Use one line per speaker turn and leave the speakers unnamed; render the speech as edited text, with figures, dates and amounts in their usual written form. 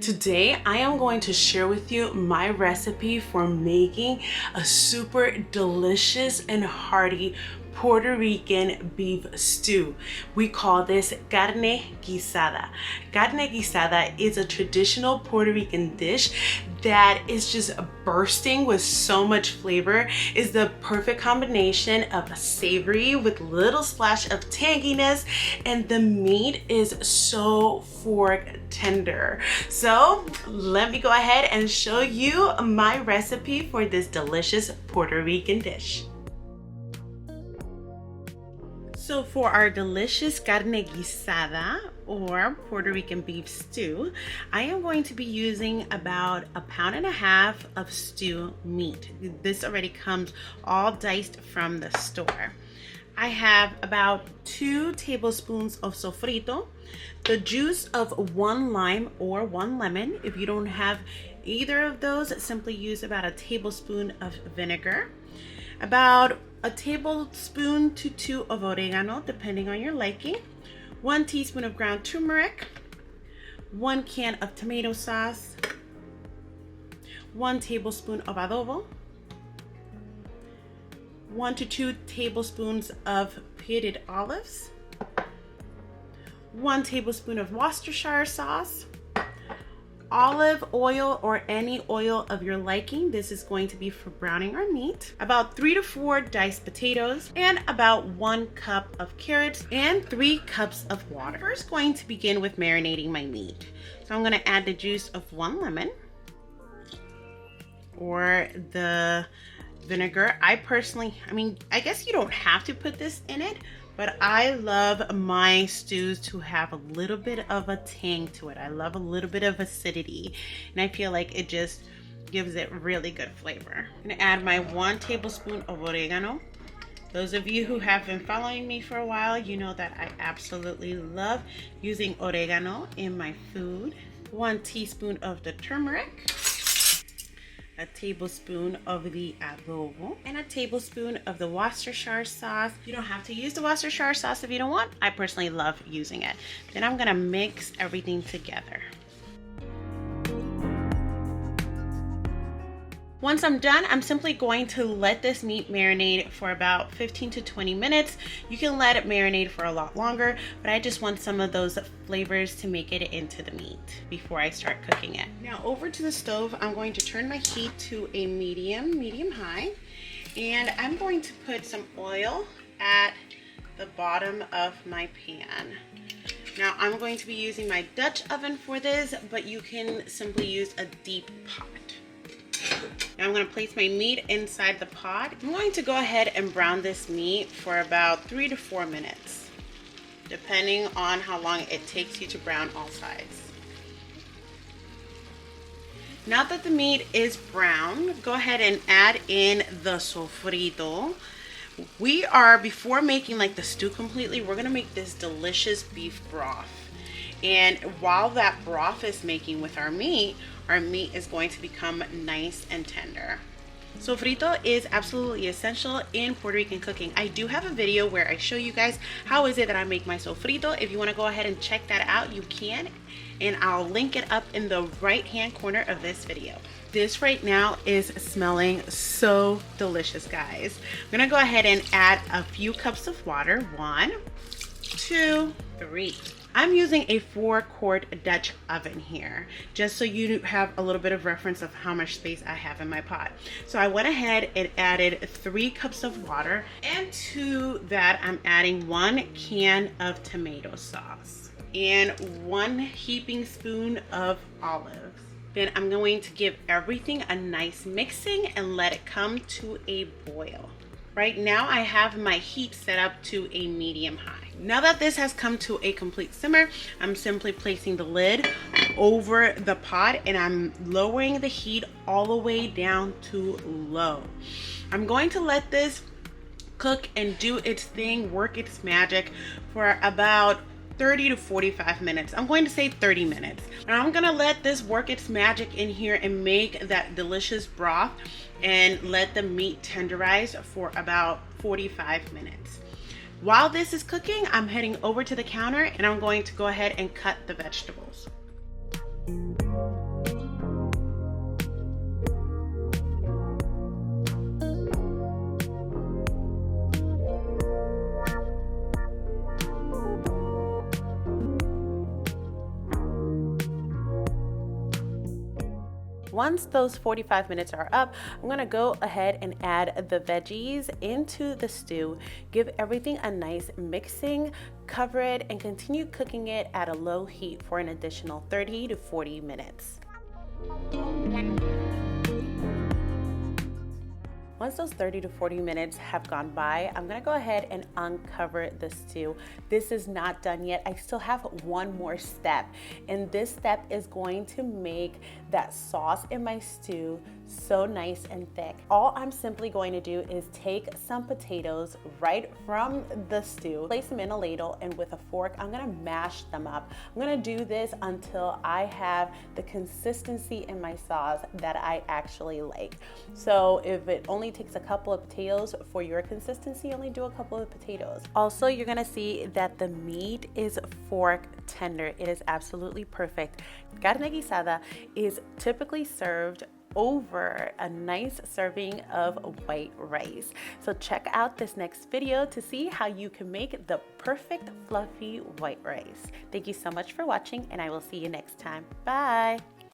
Today, I am going to share with you my recipe for making a super delicious and hearty Puerto Rican beef stew. We call this carne guisada. Carne guisada is a traditional Puerto Rican dish that is just bursting with so much flavor. It's the perfect combination of savory with little splash of tanginess, and the meat is so fork tender. So let me go ahead and show you my recipe for this delicious Puerto Rican dish. So for our delicious carne guisada or Puerto Rican beef stew, I am going to be using about 1.5 pounds of stew meat. This already comes all diced from the store. I have about 2 tablespoons of sofrito, the juice of 1 lime or 1 lemon. If you don't have either of those, simply use about 1 tablespoon of vinegar, about 1 tablespoon to 2 of oregano, depending on your liking, 1 teaspoon of ground turmeric, 1 can of tomato sauce, 1 tablespoon of adobo, 1 to 2 tablespoons of pitted olives, 1 tablespoon of Worcestershire sauce, olive oil or any oil of your liking. This is going to be for browning our meat. About 3 to 4 diced potatoes and about 1 cup of carrots and 3 cups of water. I'm first going to begin with marinating my meat. So I'm going to add the juice of 1 lemon or the vinegar. I guess you don't have to put this in it, but I love my stews to have a little bit of a tang to it. I love a little bit of acidity, and I feel like it just gives it really good flavor. I'm gonna add my 1 tablespoon of oregano. Those of you who have been following me for a while, you know that I absolutely love using oregano in my food. 1 teaspoon of the turmeric, a tablespoon of the adobo, and a tablespoon of the Worcestershire sauce. You don't have to use the Worcestershire sauce if you don't want. I personally love using it. Then I'm gonna mix everything together. Once I'm done, I'm simply going to let this meat marinate for about 15 to 20 minutes. You can let it marinate for a lot longer, but I just want some of those flavors to make it into the meat before I start cooking it. Now over to the stove, I'm going to turn my heat to a medium-high, and I'm going to put some oil at the bottom of my pan. Now I'm going to be using my Dutch oven for this, but you can simply use a deep pot. Now I'm going to place my meat inside the pot. I'm going to go ahead and brown this meat for about 3 to 4 minutes, depending on how long it takes you to brown all sides. Now that the meat is brown, go ahead and add in the sofrito. Before making like the stew completely, we're going to make this delicious beef broth. And while that broth is making with our meat is going to become nice and tender. Sofrito is absolutely essential in Puerto Rican cooking. I do have a video where I show you guys how is it that I make my sofrito. If you want to go ahead and check that out, you can, and I'll link it up in the right hand corner of this video. This right now is smelling so delicious, guys. I'm gonna go ahead and add a few cups of water. 1, 2, 3. I'm using a 4-quart Dutch oven here, just so you have a little bit of reference of how much space I have in my pot. So I went ahead and added 3 cups of water, and to that I'm adding 1 can of tomato sauce and 1 heaping spoon of olives. Then I'm going to give everything a nice mixing and let it come to a boil. Right now I have my heat set up to a medium-high. Now that this has come to a complete simmer, I'm simply placing the lid over the pot and I'm lowering the heat all the way down to low. I'm going to let this cook and do its thing, work its magic for about 30 to 45 minutes. I'm going to say 30 minutes. And I'm gonna let this work its magic in here and make that delicious broth and let the meat tenderize for about 45 minutes. While this is cooking, I'm heading over to the counter and I'm going to go ahead and cut the vegetables. Once those 45 minutes are up, I'm gonna go ahead and add the veggies into the stew, give everything a nice mixing, cover it, and continue cooking it at a low heat for an additional 30 to 40 minutes. Once those 30 to 40 minutes have gone by, I'm gonna go ahead and uncover the stew. This is not done yet. I still have one more step, and this step is going to make that sauce in my stew so nice and thick. All I'm simply going to do is take some potatoes right from the stew, place them in a ladle, and with a fork, I'm gonna mash them up. I'm gonna do this until I have the consistency in my sauce that I actually like. So if it only takes a couple of potatoes for your consistency, only do a couple of potatoes. Also, you're gonna see that the meat is fork tender. It is absolutely perfect. Carne guisada is typically served over a nice serving of white rice. So check out this next video to see how you can make the perfect fluffy white rice. Thank you so much for watching, and I will see you next time. Bye.